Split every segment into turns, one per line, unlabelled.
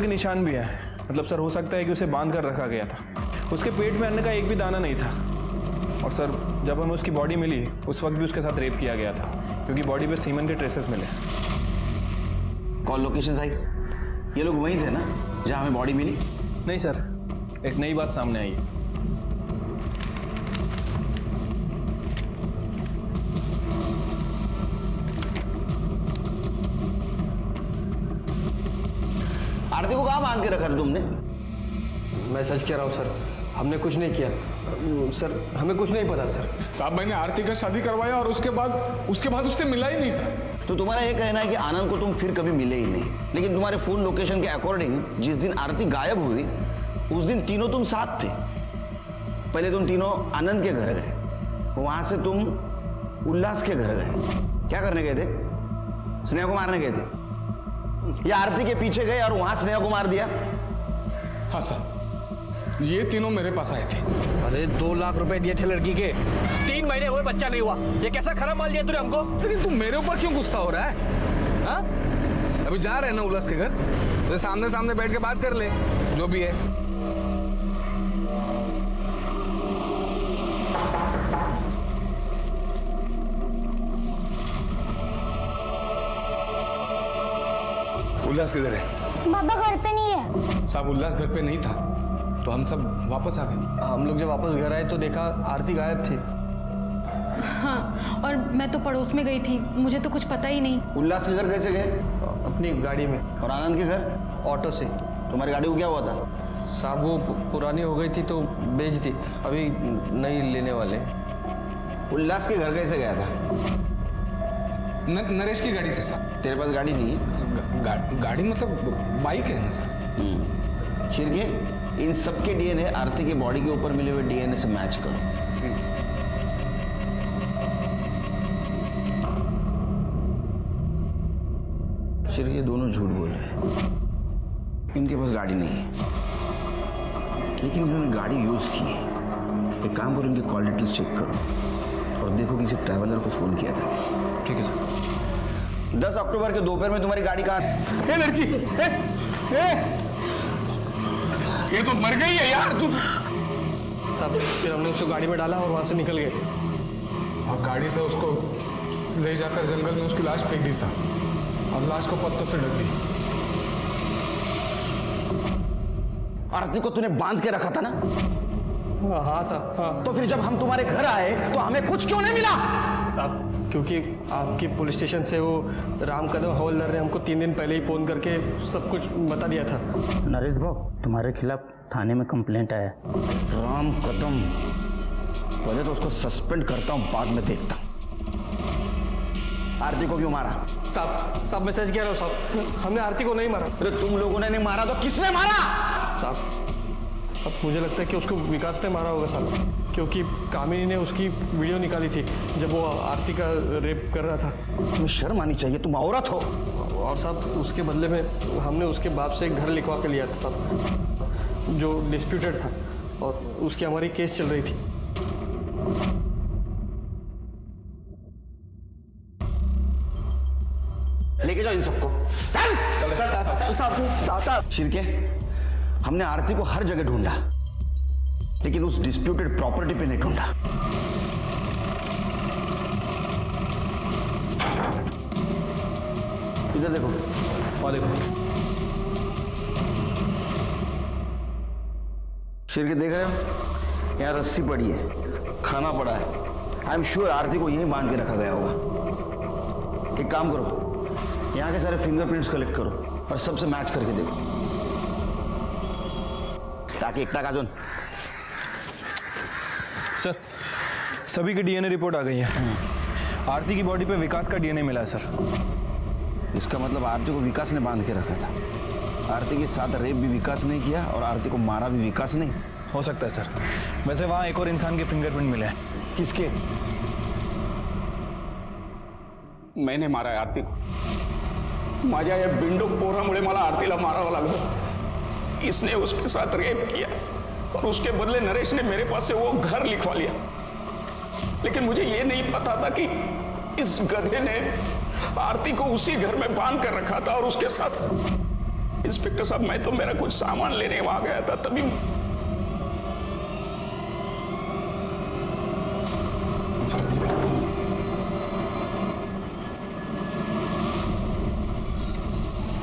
के निशान भी है। मतलब सर हो सकता है कि उसे बांध कर रखा गया था। उसके पेट में अन्न का एक भी दाना नहीं था। और सर जब हमें उसकी बॉडी मिली उस वक्त भी उसके साथ रेप किया गया था, क्योंकि बॉडी पे सीमन के ट्रेसेस मिले।
कॉल लोकेशन आई, ये लोग वहीं थे ना जहां हमें बॉडी मिली?
नहीं सर, एक नई बात सामने आई है।
आरती को कहाँ बांध के रखा था तुमने?
मैं सच कह रहा हूँ सर, हमने कुछ नहीं किया सर, हमें कुछ नहीं पता सर।
साहब मैंने आरती का शादी करवाया और उसके बाद उससे मिला ही नहीं सर।
तो तुम्हारा ये कहना है कि आनंद को तुम फिर कभी मिले ही नहीं, लेकिन तुम्हारे फोन लोकेशन के अकॉर्डिंग जिस दिन आरती गायब हुई उस दिन तीनों तुम साथ थे। पहले तुम तीनों आनंद के घर गए, वहां से तुम उल्लास के घर गए। क्या करने गए थे? स्नेहा को मारने गए थे या आरती के पीछे गए और वहां स्नेहा को मार दिया?
हाँ सर, ये तीनों मेरे पास आए थे।
अरे 2 लाख रुपए दिए थे लड़की के, 3 महीने हुए बच्चा नहीं हुआ। ये कैसा खराब माल दिया तूने हमको?
लेकिन तुम मेरे ऊपर क्यों गुस्सा हो रहा है? हाँ? अभी जा रहे हैं ना उल्लास के घर, तो सामने सामने बैठ के बात कर ले जो भी है। उल्लास किधर है?
पापा घर पे नहीं है।
साहब उल्लास घर पे नहीं था तो हम सब वापस आ गए।
हम लोग जब वापस घर आए तो देखा आरती गायब थी।
हाँ, और मैं तो पड़ोस में गई थी, मुझे तो कुछ पता ही नहीं।
उल्लास के घर कैसे गए?
अपनी गाड़ी में।
और आनंद के घर?
ऑटो से।
तुम्हारी गाड़ी को क्या हुआ था?
साहब वो पुरानी हो गई थी तो बेच दी, अभी नई लेने वाले।
उल्लास के घर कैसे गया था?
नरेश की गाड़ी से सर।
तेरे पास गाड़ी नहीं है?
गाड़ी मतलब बाइक है ना सर।
शिरके, इन सबके डीएनए आरती की बॉडी के ऊपर मिले हुए डीएनए से मैच करो। शिरके दोनों झूठ बोल रहे हैं, इनके पास गाड़ी नहीं है, लेकिन इन्होंने गाड़ी यूज की है। एक काम करो, इनके कॉल डिटेल्स चेक करो और देखो किसी ट्रैवलर को फोन किया था।
ठीक है सर।
10 अक्टूबर के दोपहर में तुम्हारी गाड़ी कहाँ थी?
लड़की ये तो मर गई है यार तू।
साहब फिर हमने उसको गाड़ी में डाला और वहां से निकल गए।
और गाड़ी से उसको ले जाकर जंगल में उसकी लाश फेंक दी साहब, और लाश को पत्तों से ढक दी।
आरती को तूने बांध के रखा था ना?
हाँ साहब, हाँ।
तो फिर जब हम तुम्हारे घर आए तो हमें कुछ क्यों नहीं मिला?
साहब क्योंकि आपकी पुलिस स्टेशन से वो राम कदम हवलदार ने हमको 3 दिन पहले ही फोन करके सब कुछ बता दिया था।
नरेश भाऊ, तुम्हारे खिलाफ थाने में कंप्लेंट आया।
राम कदम, पहले तो उसको सस्पेंड करता हूं, बाद में देखता हूं। आरती को क्यों मारा?
साहब मैं सच कह रहा हूँ साहब, हमने आरती को नहीं मारा।
अरे तुम लोगों ने नहीं मारा तो किसने मारा?
साहब अब मुझे लगता है कि उसको विकास ने मारा होगा साहब, क्योंकि कामिनी ने उसकी वीडियो निकाली थी जब वो आरती का रेप कर रहा था।
तुम्हें शर्म आनी चाहिए, तुम औरत हो।
और साहब उसके बदले में हमने उसके बाप से एक घर लिखवा के लिया था साहब, जो डिस्प्यूटेड था, और उसकी हमारी केस चल रही थी।
लेके जाओ इन सबको।
साहब
शिरके, हमने आरती को हर जगह ढूंढा, लेकिन उस डिस्प्यूटेड प्रॉपर्टी पे नहीं ढूंढा। इधर देखो।
और देखो।
शिरके देख रहे हो, यहाँ रस्सी पड़ी है, खाना पड़ा है। आई एम श्योर आरती को यहीं बांध के रखा गया होगा। एक काम करो, यहाँ के सारे फिंगरप्रिंट्स कलेक्ट करो और सबसे मैच करके देखो, ताकि एकटा काजून।
सर सभी की डीएनए रिपोर्ट आ गई है। आरती की बॉडी पे विकास का डीएनए मिला है सर।
इसका मतलब आरती को विकास ने बांध के रखा था। आरती के साथ रेप भी विकास ने किया और आरती को मारा भी विकास ने।
हो सकता है सर। वैसे वहाँ एक और इंसान के फिंगरप्रिंट मिले हैं।
किसके?
मैंने मारा है आरती को। माझ्या या बिंडो पोरामुळे मला आरतीला मारावं लागलं। इसने उसके साथ रेप किया और उसके बदले नरेश ने मेरे पास से वो घर लिखवा लिया। लेकिन मुझे ये नहीं पता था कि इस गधे ने आरती को उसी घर में बांध कर रखा था और उसके साथ इंस्पेक्टर साहब, मैं तो मेरा कुछ सामान लेने वहां गया था, तभी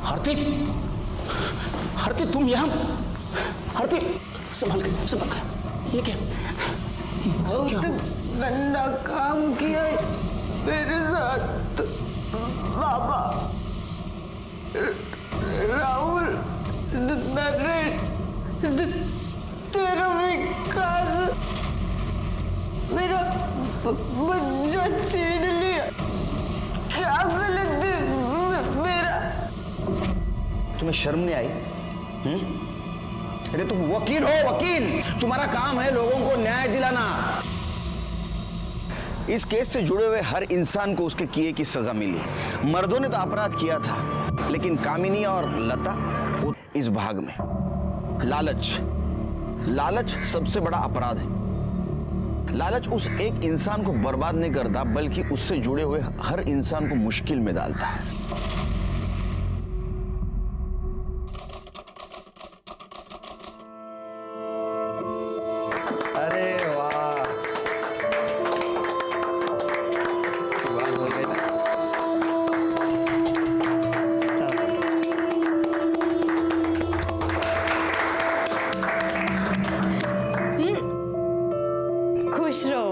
हार्दिक, हार्दिक तुम यहाँ? हार्दिक संभल के, संभल के। ये क्या?
बहुत गंदा काम किया है मेरे साथ बाबा। राहुल, नरेश, तेरा विकास मेरा बच्चा छीन लिया। क्या गलत है मेरा?
तुम्हें शर्म नहीं आई? अरे तुम वकील हो, वकील। तुम्हारा काम है लोगों को न्याय दिलाना। इस केस से जुड़े हुए हर इंसान को उसके किए की सजा मिली। मर्दों ने तो अपराध किया था, लेकिन कामिनी और लता इस भाग में लालच, लालच सबसे बड़ा अपराध है। लालच उस एक इंसान को बर्बाद नहीं करता, बल्कि उससे जुड़े हुए हर इंसान को मुश्किल में डालता है।
अरे वाह, बात हो गई ना।
खुश रहो।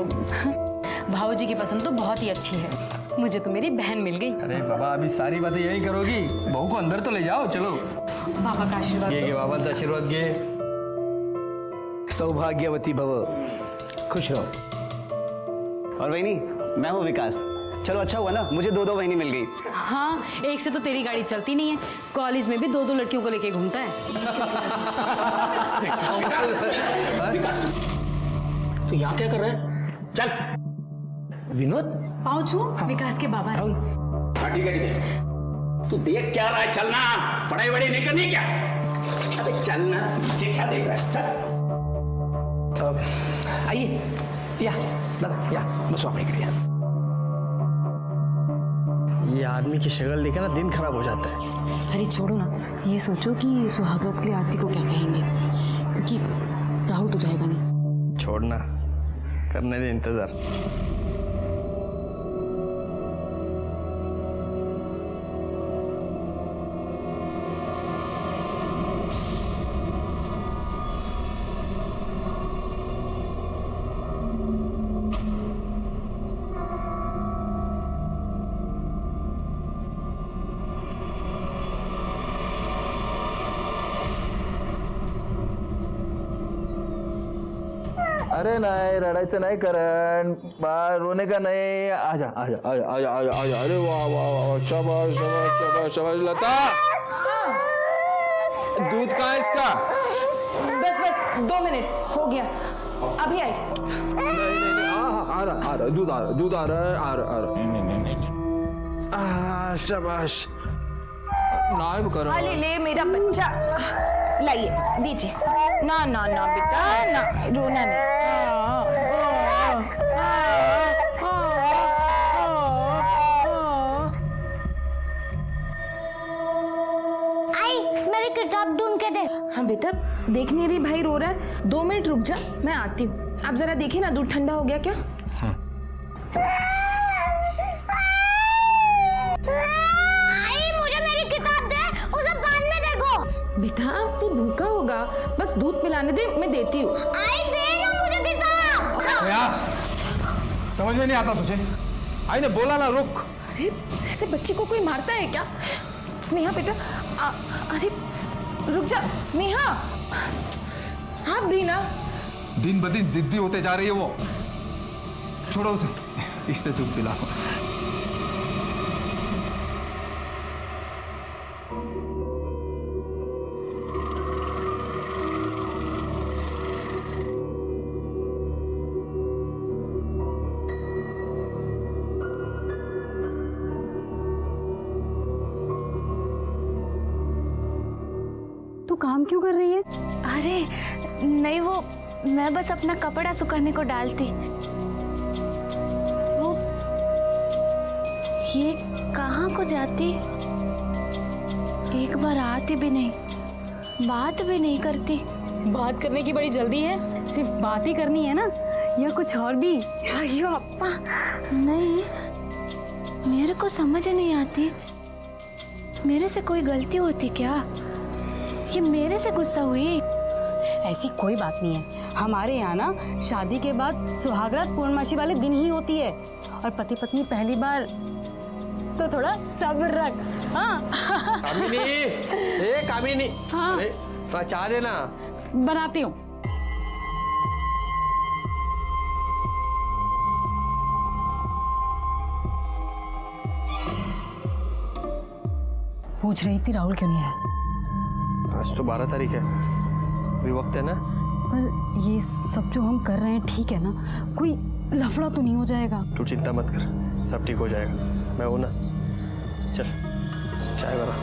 भाऊजी की पसंद तो बहुत ही अच्छी है, मुझे तो मेरी बहन मिल गई।
अरे बाबा, अभी सारी बातें यही करोगी? बहू को अंदर तो ले जाओ, चलो।
बाबा का आशीर्वाद
ये
दो।
बाबा का आशीर्वाद गे। सौभाग्यवती भव, खुश रहो।
और बहनी, मैं हूँ विकास। चलो अच्छा हुआ ना, मुझे दो बहनी मिल गई।
हाँ, एक से तो तेरी गाड़ी चलती नहीं है, कॉलेज में भी दो लड़कियों को लेके घूमता है।
विकास, तू यहाँ क्या कर रहा है? चल। विनोद,
पाँव छू, विकास के बाबा हैं।
हाँ ठीक है, ठीक है। तू देख क्या रहा है? चलना, पढ़ाई वढ़ाई नहीं करनी क्या? अबे चलना, पीछे क्या देख रहा है? चल।
आइए, या दादा, या बसो अपने करिए। ये आदमी की शक्ल देखे ना दिन खराब हो जाता है।
अरे छोड़ो ना, ये सोचो कि सुहागरात के लिए आरती को क्या कहेंगे, क्योंकि राहुल तो जाएगा नहीं।
छोड़ना, करने दे इंतजार। अरे नाही, रडायचं नाही करण, बाळ रोने का नाही। आजा आजा आजा आजा आजा आजा। अरे वाह वाह वाह, शाबाश शाबाश शाबाश शाबाश। लता, दूध कहाँ है इसका?
बस बस 2 मिनट हो गया, अभी आई।
नहीं नहीं नहीं, आ रहा दूध आ रहा, दूध आ रहा है, आ रहा। नहीं, शाबाश। नाइब करो।
ले ले मेरा बच्चा, लाइए दीजिए। ना ना ना बेटा, ना रोना नहीं।
आई, मेरी किताब ढूंढ के दे।
हाँ बेटा, देख नहीं रही भाई रो रहा है? 2 मिनट रुक जा, मैं आती हूँ। आप जरा देखिए ना, दूध ठंडा हो गया क्या?
आई, मुझे मेरी किताब दे, उसे बाद में देखो।
बेटा वो भूखा होगा, बस दूध पिलाने दे, मैं देती हूँ।
आई, दे ना मुझे किताब।
यार समझ में नहीं आता तुझे? आई ने बोला ना रुक।
अरे ऐसे बच्चे को कोई मारता है क्या? स्नेहा बेटा, अरे रुक जा स्नेहा। आप भी ना
दिन ब दिन जिद्दी होते जा रही है वो। छोड़ो उसे, इससे दूध पिलाओ।
तू काम क्यों कर रही है?
अरे नहीं, वो मैं बस अपना कपड़ा सुखाने को डालती। वो ये कहाँ को जाती? एक बार आती भी नहीं, बात भी नहीं करती।
बात करने की बड़ी जल्दी है, सिर्फ बात ही करनी है ना, या कुछ और भी?
अयो अप्पा, नहीं, मेरे को समझ नहीं आती। मेरे से कोई गलती होती क्या? ये मेरे से गुस्सा हुई?
ऐसी कोई बात नहीं है। हमारे यहाँ ना शादी के बाद सुहागरात पूर्णमासी वाले दिन ही होती है, और पति पत्नी पहली बार तो थोड़ा सब्र रख। हाँ
कामिनी, ए कामिनी,
हाँ।
अरे चाह देना।
बनाती हूँ। पूछ रही थी राहुल क्यों नहीं आया?
आज तो 12 तारीख है, अभी वक्त है ना।
पर ये सब जो हम कर रहे हैं ठीक है ना? कोई लफड़ा तो नहीं हो जाएगा?
तू चिंता मत कर, सब ठीक हो जाएगा, मैं हूं ना। चल चाय बना।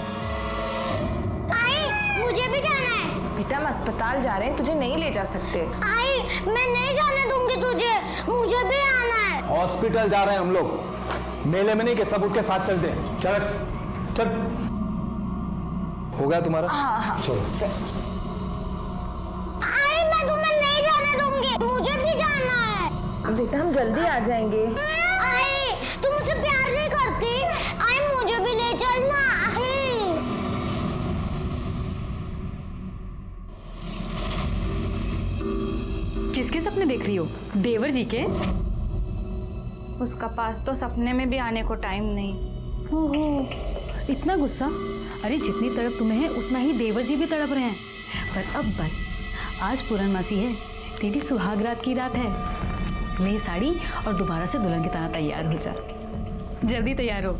आई, मुझे भी जाना है।
बेटा हम अस्पताल जा रहे हैं, तुझे नहीं ले जा सकते।
आई, मैं नहीं जाने दूंगी तुझे, मुझे भी आना है।
हॉस्पिटल जा रहे हैं हम लोग, मेले में नहीं कि सब उठ के साथ चलते हैं। चल चल, हो गया तुम्हारा?
हाँ
चलो
आई, मैं तुम्हें नहीं जाने दूंगी, मुझे भी जाना है।
बेटा हम जल्दी आ जाएंगे।
आई, तुम मुझसे प्यार नहीं करती? आई, मुझे भी ले चलना। आई,
किसके सपने देख रही हो? देवर जी के?
उसका पास तो सपने में भी आने को टाइम नहीं।
ओहो, इतना गुस्सा? अरे जितनी तड़प तुम्हें है उतना ही देवर जी भी तड़प रहे हैं। पर अब बस, आज पूर्णमासी है, तेरी सुहागरात की रात है। ले साड़ी और दोबारा से दुल्हन की तरह तैयार हो जा। जल्दी तैयार हो।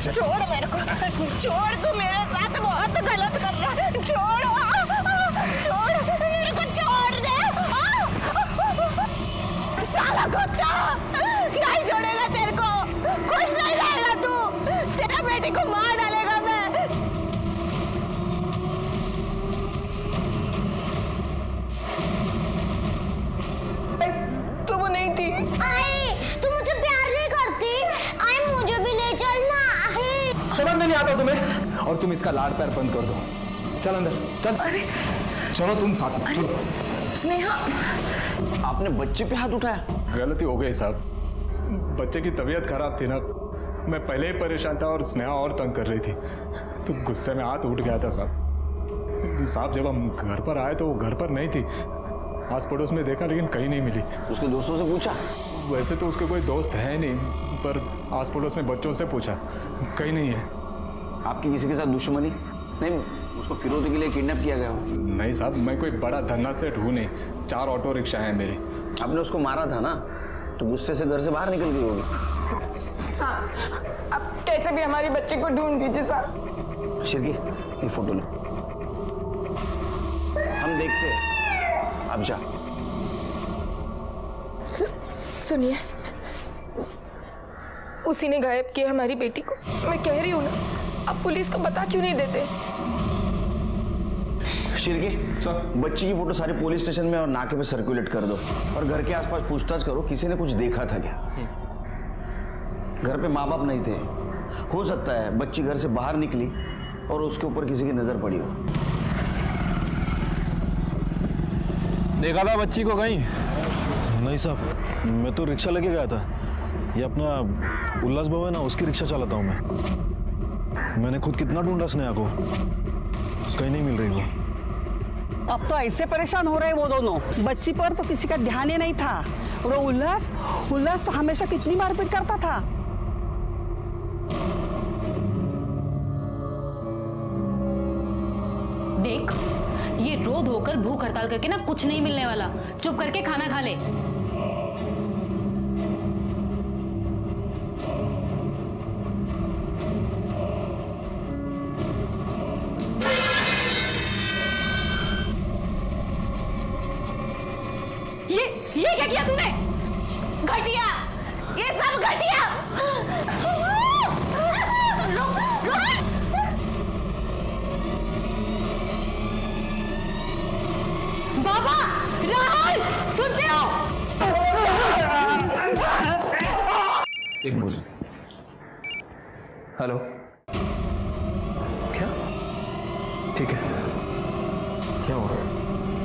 छोड़ मेरे को, छोड़, तू मेरे साथ बहुत गलत कर रहा है। छोड़, छोड़, मेरे को छोड़ दे। साला कुत्ता, नहीं छोड़ेगा तेरे को, कुछ नहीं रहेगा तू, तेरा बेटी को मार डालेगा मैं। तो वो नहीं थी।
आई, तुम मुझसे प्यार नहीं करती? आई, मुझे भी ले चलना। आई,
समझ में नहीं आता तुम्हें? और तुम इसका लाड़ पैर बंद कर दो। चल अंदर चल। अरे चलो तुम साथ में चलो।
स्नेहा,
आपने बच्चे पे हाथ उठाया?
गलती हो गई साहब, बच्चे की तबीयत खराब थी ना, मैं पहले ही परेशान था और स्नेहा और तंग कर रही थी, तो गुस्से में हाथ उठ गया था साहब। जब हम घर पर आए तो वो घर पर नहीं थी, आस पड़ोस में देखा लेकिन कहीं नहीं मिली।
उसके दोस्तों से पूछा?
वैसे तो उसके कोई दोस्त है नहीं, पर आस पड़ोस में बच्चों से पूछा, कहीं नहीं है।
आपकी किसी के साथ दुश्मनी? नहीं, उसको फिरौती के लिए किडनैप किया गया हो?
नहीं साहब, मैं कोई बड़ा धन्ना सेठ हूँ नहीं, 4 ऑटो रिक्शा हैं मेरे।
आपने उसको मारा था ना, तो गुस्से से घर से बाहर निकल गई होगी।
हाँ, अब कैसे भी हमारी बच्ची को ढूंढ दीजिए साहब।
शिरकी, ये फोटो लो, हम देखते हैं, आप जा।
सुनिए, उसी ने गायब किया हमारी बेटी को। मैं कह रही हूँ ना, आप पुलिस को बता क्यों नहीं देते?
शिरकी सर, बच्ची की फोटो सारे पुलिस स्टेशन में और नाके पे सर्कुलेट कर दो, और घर के आसपास पूछताछ करो, किसी ने कुछ देखा था क्या। घर पे माँ बाप नहीं थे, हो सकता है बच्ची घर से बाहर निकली और उसके ऊपर किसी की नजर पड़ी हो।
देखा था बच्ची को कहीं? नहीं साहब, मैं तो रिक्शा लेके गया था, ये अपना उल्लास भवन है ना, उसकी रिक्शा चलाता हूँ मैंने खुद कितना ढूंढा स्नेहा को, कहीं नहीं मिल रही वो।
अब तो ऐसे परेशान हो रहे वो दोनों। बच्ची पर तो किसी का ध्यान ही नहीं था। वो उल्लास तो हमेशा कितनी मारपीट करता था।
देख, ये रो धोकर भूख हड़ताल करके ना कुछ नहीं मिलने वाला। चुप करके खाना खा ले।
ये क्या किया तूने? घटिया, ये सब घटिया। बाबा, राहुल, सुनते हो?
एक मिनट। हेलो, क्या? ठीक है, क्या हुआ?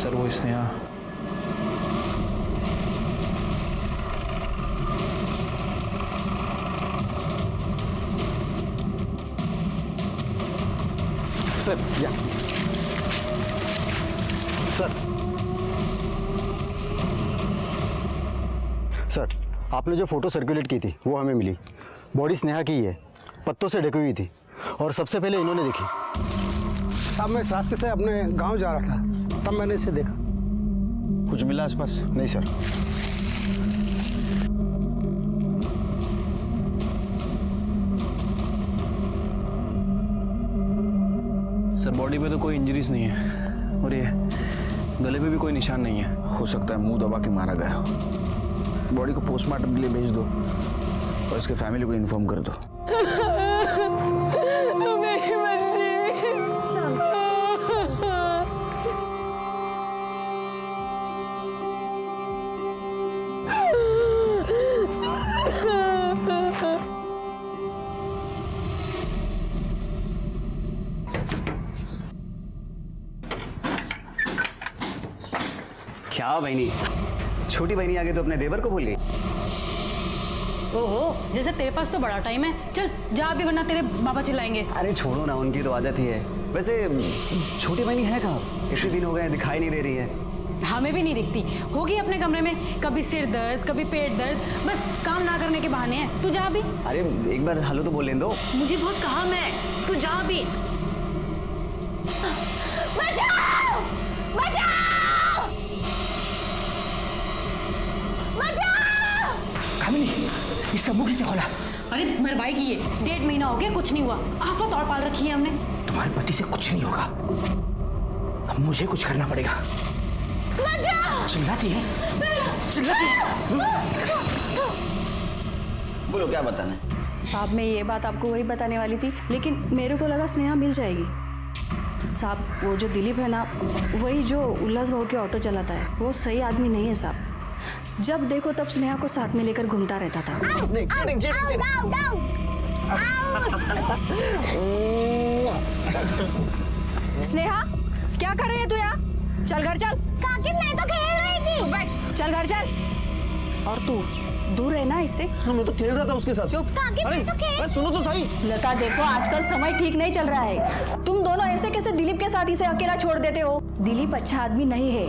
सर वो स्नेहा
सर, या सर, आपने जो फोटो सर्कुलेट की थी वो हमें मिली। बॉडी स्नेहा की ही है, पत्तों से ढकी हुई थी और सबसे पहले इन्होंने देखी।
साहब मैं इस रास्ते से अपने गांव जा रहा था, तब मैंने इसे देखा।
कुछ मिला आसपास? नहीं सर।
सर बॉडी पे तो कोई इंजरीज नहीं है और ये गले पे भी कोई निशान नहीं है।
हो सकता है मुंह दबा के मारा गया हो। बॉडी को पोस्टमार्टम के लिए भेज दो और इसके फैमिली को इन्फॉर्म कर दो।
मेरी बच्ची।
क्या बहनी, छोटी बहनी आगे तो अपने देवर को भूल गई।
ओहो, जैसे तेरे पास तो बड़ा टाइम है। चल जा भी, वरना तेरे बाबा चिल्लाएंगे।
अरे छोड़ो ना, उनकी तो आदत ही है। वैसे छोटी बहनी है कहाँ? इतने दिन हो गए दिखाई नहीं दे रही है।
हमें भी नहीं दिखती होगी अपने कमरे में, कभी सिर दर्द कभी पेट दर्द, बस काम ना करने के बहाने हैं। तू जा भी।
अरे एक बार हेलो तो बोल लेने दो।
मुझे बहुत काम है, तू जा भी।
बचाओ! बचाओ! बचाओ!
कामिनी, इसका मुंह किसे खोला?
अरे मरवाई की है, 1.5 महीना हो गया, कुछ नहीं हुआ। आफत और पाल रखी है हमने।
तुम्हारे पति से कुछ नहीं होगा, अब मुझे कुछ करना पड़ेगा। चिल्लाती है, चिल्लाती है।
बोलो क्या बताना है?
साहब मैं ये बात आपको वही बताने वाली थी, लेकिन मेरे को लगा स्नेहा मिल जाएगी। साहब वो जो दिलीप है ना, वही जो उल्लास भाऊ के ऑटो चलाता है, वो सही आदमी नहीं है साहब। जब देखो तब स्नेहा को साथ में लेकर घूमता रहता था। स्नेहा क्या कर रही है तू यहाँ? चल घर चल।
काकी मैं तो खेल रही थी।
बैठ, चल घर चल। और तू दूर है ना इससे।
मैं तो खेल रहा था उसके साथ।
चुप।
काकी मैं तो खेल।
सुनो तो सही।
लता देखो आजकल समय ठीक नहीं चल रहा है। तुम दोनों ऐसे कैसे दिलीप के साथ इसे अकेला छोड़ देते हो? दिलीप अच्छा आदमी नहीं है।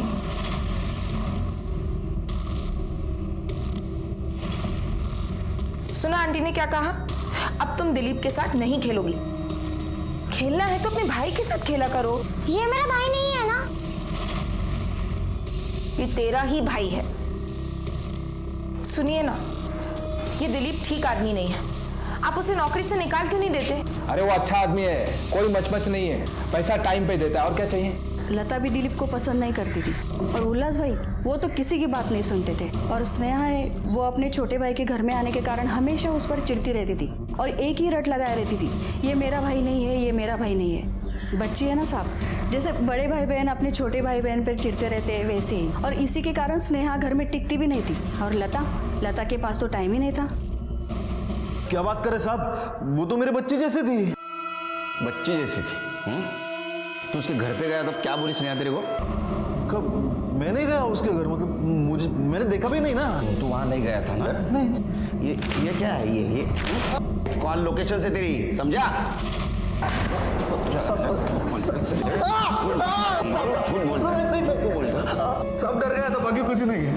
सुना आंटी ने क्या कहा? अब तुम दिलीप के साथ नहीं खेलोगी। खेलना है तो अपने भाई के साथ खेला करो। ये मेरा भाई नहीं है ना। ये तेरा ही भाई है। सुनिए ना, ये दिलीप ठीक आदमी नहीं है। आप उसे नौकरी से निकाल क्यों नहीं देते?
अरे वो अच्छा आदमी है, कोई मचमच नहीं है, पैसा टाइम पे देता है, और क्या चाहिए?
लता भी दिलीप को पसंद नहीं करती थी और उल्लास भाई वो तो किसी की बात नहीं सुनते थे। और स्नेहा है, वो अपने छोटे भाई के घर में आने के कारण हमेशा उस पर चिढ़ती रहती थी और एक ही रट लगाए रहती थी, ये मेरा भाई नहीं है, ये मेरा भाई नहीं है। बच्ची है ना साहब, जैसे बड़े भाई बहन अपने छोटे भाई बहन पर चिढ़ते रहते हैं वैसे ही। और इसी के कारण स्नेहा घर में टिकती भी नहीं थी। और लता के पास तो टाइम ही नहीं था।
क्या बात करे साहब, वो तो मेरे बच्चे जैसे थी।
बच्ची जैसी थी? तू उसके घर पे गया तो क्या बोली स्नेहा तेरे को?
कब? मैंने गया उसके घर, मतलब मैंने देखा भी नहीं ना।
तू वहां नहीं गया था ना?
नहीं।
ये क्या है? ये कौन लोकेशन से तेरी, समझा?
सब डर गया था, बाकी कुछ नहीं है।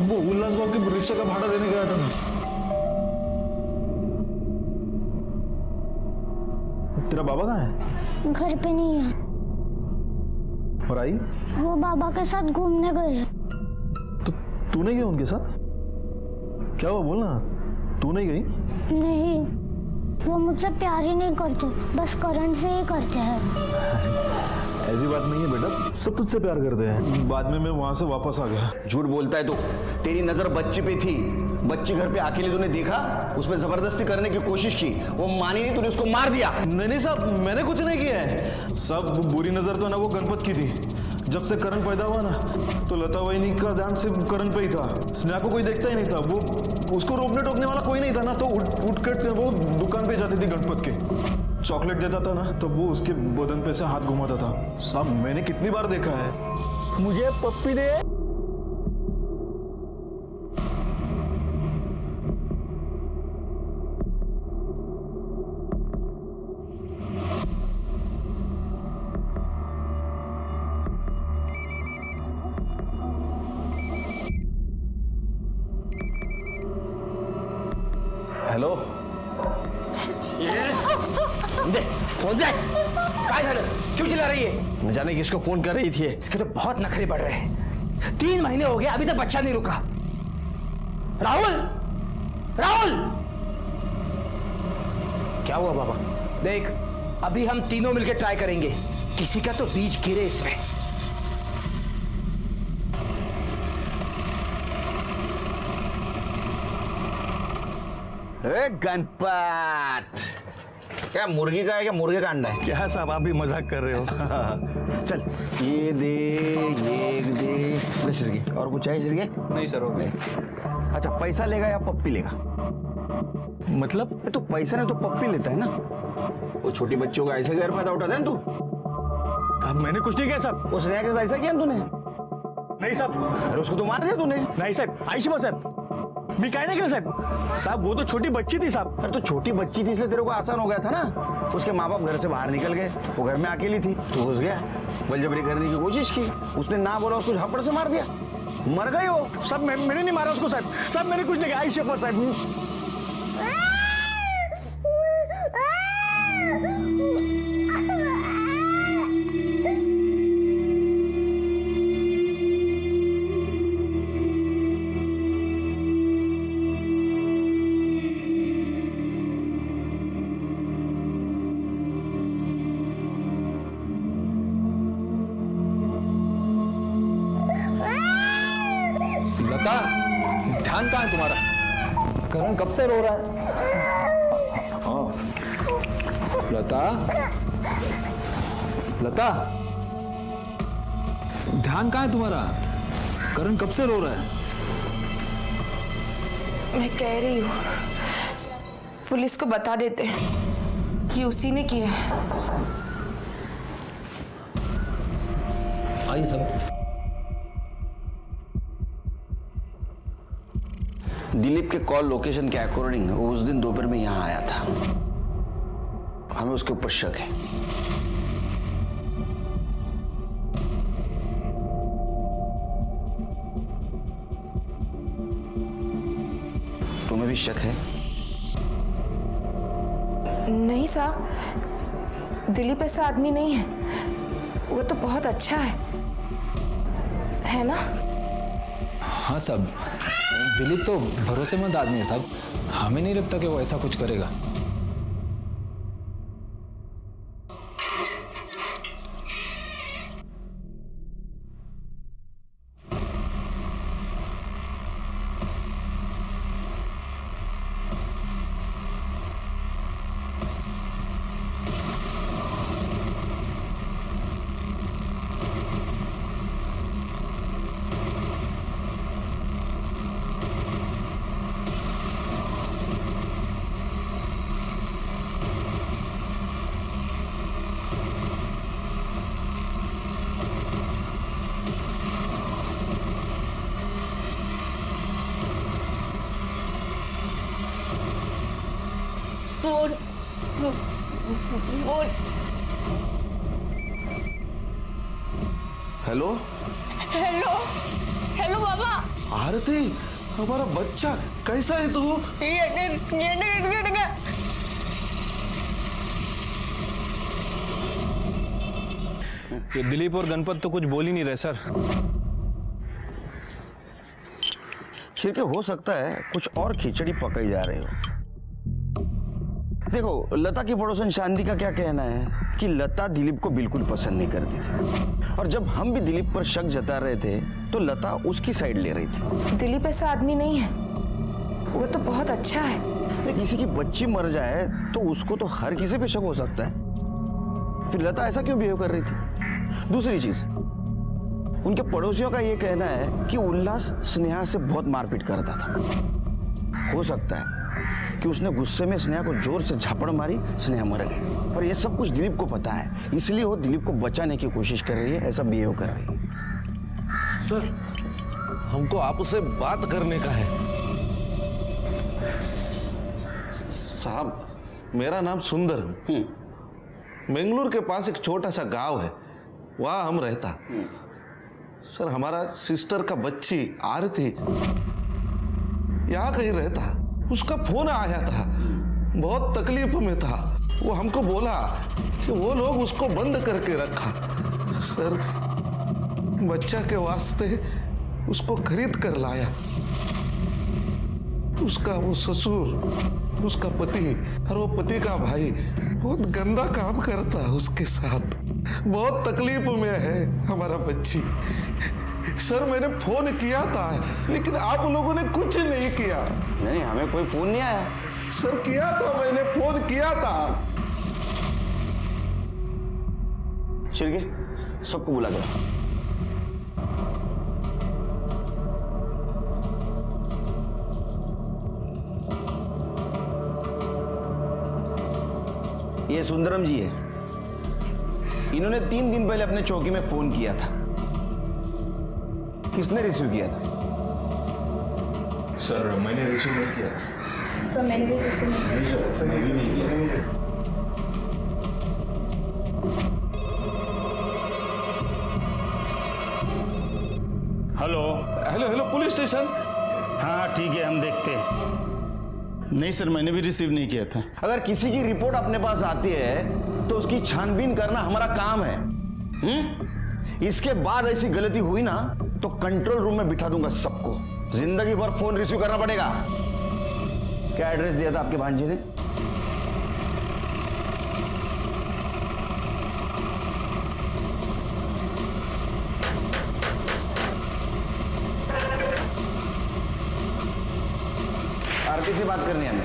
वो उल्लास बाबू की रिक्शा का भाड़ा देने गया था मैं। तेरा बाबा कहाँ है?
घर पे नहीं है।
और आई?
वो बाबा के साथ घूमने गए।
तो तू नहीं गई उनके साथ? क्या हुआ बोलना, तू नहीं गई?
नहीं, वो मुझसे प्यार ही नहीं करते, बस करण से ही करते हैं।
ऐसी बात नहीं है बेटा, सब तुझसे प्यार करते हैं। बाद में मैं वहां से वापस आ गया।
झूठ बोलता है तो। तेरी नजर बच्ची पे थी, बच्ची घर पे अकेले तूने देखा, उस पर जबरदस्ती करने की कोशिश की, वो मानी नहीं, तूने उसको मार दिया।
नहीं साहब, मैंने कुछ नहीं किया है साहब। बुरी नजर तो ना वो गणपत की थी। जब से करण पैदा हुआ ना, तो लता वहीनी का ध्यान सिर्फ करण पे ही था। स्नेहा को कोई देखता ही नहीं था। वो उसको रोकने टोकने वाला कोई नहीं था ना, तो उठ कर वो दुकान पे जाती थी गणपत के। चॉकलेट देता था ना, तो वो उसके बदन पे से हाथ घुमाता था। साहब मैंने कितनी बार देखा है।
मुझे पप्पी दे।
हॅलो, दे फोन दे। काय झालं, क्यों चिल्ला रही है?
न जाने किसको फोन कर रही थी।
इसके तो बहुत नखरे बढ़ रहे हैं। 3 महीने हो गए, अभी तक बच्चा नहीं रुका। राहुल, राहुल, क्या हुआ बाबा? देख, अभी हम तीनों मिलकर ट्राई करेंगे, किसी का तो बीज गिरे इसमें।
गणपत, क्या मुर्गी का है क्या मुर्गे का अंडा है?
क्या साहब आप भी मजाक कर रहे हो?
चल ये दे, ये दे। श्रीगे, और कुछ है श्रीगे?
नहीं सर, हो गए।
अच्छा, पैसा लेगा या पप्पी लेगा?
मतलब?
तो पैसा नहीं तो पप्पी लेता है ना। वो छोटी बच्चों का ऐसे घर पैदा उठाता है ना तू।
अब मैंने कुछ नहीं किया साहब।
उस स्नेहा के साथ ऐसा किया ना तूने?
नहीं साहब।
अरे उसको तो मार दिया तूने।
नहीं साहब, आयुष्मान साहब, मैं क्या नहीं किया साहब। साहब वो तो छोटी बच्ची थी साहब।
अरे तो छोटी बच्ची थी इसलिए तेरे को आसान हो गया था ना। उसके माँ बाप घर से बाहर निकल गए, वो घर में अकेली थी, तो घुस गया, बलजबरी करने की कोशिश की, उसने ना बोला, उसको झपड़ से मार दिया, मर गई वो।
साहब मैंने नहीं मारा उसको साहब। साहब मैंने कुछ नहीं किया, आयुष्मान साहब।
लता, ध्यान कहाँ है तुम्हारा? करण कब से रो रहा है? हाँ, लता, लता, ध्यान कहाँ है तुम्हारा? करण कब से रो रहा है?
मैं कह रही हूँ, पुलिस को बता देते हैं कि उसी ने किया है।
आइए सर।
दिलीप के कॉल लोकेशन के अकॉर्डिंग वो उस दिन दोपहर में यहां आया था। हमें उसके ऊपर शक है। तुम्हें भी शक है?
नहीं साहब, दिलीप ऐसा आदमी नहीं है, वो तो बहुत अच्छा है ना?
हाँ साहब, दिलीप तो भरोसेमंद आदमी है साहब, हमें नहीं लगता कि वो ऐसा कुछ करेगा।
फोन
हेलो
हेलो हेलो बाबा
आरती, हमारा बच्चा कैसा है तू?
ये दिलीप और गणपत तो कुछ बोल ही नहीं रहे सर।
ठीक है, हो सकता है कुछ और खिचड़ी पकाई जा रही हो। देखो, लता की पड़ोसन शांति का क्या कहना है कि लता दिलीप को बिल्कुल पसंद नहीं करती थी, और जब हम भी दिलीप पर शक जता रहे थे तो लता उसकी साइड ले रही थी।
दिलीप ऐसा आदमी नहीं है, वो तो बहुत अच्छा है।
किसी की बच्ची मर जाए तो उसको तो हर किसी पे शक हो सकता है, फिर लता ऐसा क्यों बिहेव कर रही थी? दूसरी चीज, उनके पड़ोसियों का ये कहना है कि उल्लास स्नेहा से बहुत मारपीट करता था। हो सकता है कि उसने गुस्से में स्नेहा को जोर से झापड़ मारी, स्नेहा मर गई। पर यह सब कुछ दिलीप को पता है, इसलिए वो दिलीप को बचाने की कोशिश कर रही है, ऐसा बिहेव कर रही है।
सर, हमको आपसे बात करने का है। साहब, मेरा नाम सुंदर है। बेंगलुरु के पास एक छोटा सा गांव है, वहां हम रहता। सर, हमारा सिस्टर का बच्ची आरती यहाँ कहीं रहता। उसका फोन आया था, बहुत तकलीफ में था। वो हमको बोला कि वो लोग उसको बंद करके रखा। सर, बच्चा के वास्ते उसको खरीद कर लाया। उसका वो ससुर, उसका पति और वो पति का भाई बहुत गंदा काम करता है उसके साथ। बहुत तकलीफ में है हमारा बच्ची। सर, मैंने फोन किया था, लेकिन आप लोगों ने कुछ नहीं किया।
नहीं, हमें कोई फोन नहीं आया।
सर, किया था, मैंने फोन किया था।
शिरके, सबको बुला दो। ये सुंदरम जी है। इन्होंने 3 दिन पहले अपने चौकी में फोन किया था। किसने रिसीव किया था?
सर, मैंने रिसीव नहीं किया।
सर, मैंने भी रिसीव नहीं किया।
Hello
hello hello, police station.
हाँ ठीक है, हम देखते हैं। नहीं सर, मैंने भी रिसीव नहीं किया था।
अगर किसी की रिपोर्ट अपने पास आती है तो उसकी छानबीन करना हमारा काम है। इसके बाद ऐसी गलती हुई ना तो कंट्रोल रूम में बिठा दूंगा सबको। जिंदगी भर फोन रिसीव करना पड़ेगा। क्या एड्रेस दिया था आपके भांजे ने? आरती से बात करनी है हमें।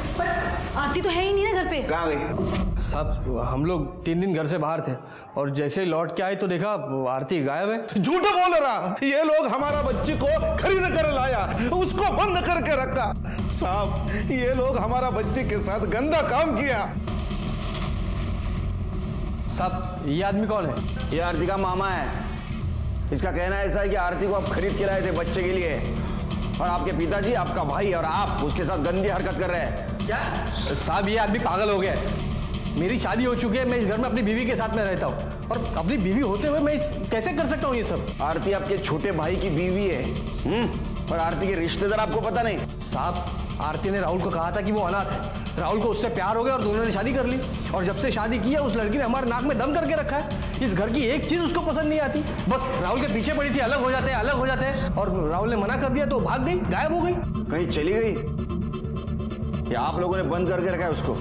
आरती तो है ही नहीं ना घर पे।
कहाँ गई?
साहब, हम लोग 3 दिन घर से बाहर थे और जैसे ही लौट के आए तो देखा आरती गायब है।
झूठ बोल रहा। ये लोग हमारा बच्ची को खरीद कर लाया, उसको बंद करके रखा। साहब, ये लोग हमारा बच्ची के साथ गंदा काम किया।
साहब, ये आदमी कौन है?
ये आरती का मामा है। इसका कहना ऐसा है कि आरती को आप खरीद के लाए थे बच्चे के लिए, और आपके पिताजी, आपका भाई और आप उसके साथ गंदी हरकत कर रहे हैं।
क्या? साहब, ये आदमी पागल हो गया है। मेरी शादी हो चुकी है, मैं इस घर में अपनी बीवी के साथ में रहता हूँ, और अपनी बीवी होते हुए मैं कैसे कर सकता हूँ ये सब?
आरती आपके छोटे भाई की बीवी है, और आरती के रिश्तेदार आपको पता नहीं?
साहब, आरती ने राहुल को कहा था कि वो अनाथ है। राहुल को उससे प्यार हो गया और दोनों ने शादी कर ली, और जब से शादी की है उस लड़की ने हमारे नाक में दम करके रखा है। इस घर की एक चीज उसको पसंद नहीं आती, बस राहुल के पीछे पड़ी थी, अलग हो जाते हैं, अलग हो जाते हैं, और राहुल ने मना कर दिया तो भाग गई, गायब हो गई।
कहीं चली गई या आप लोगों ने बंद करके रखा है उसको?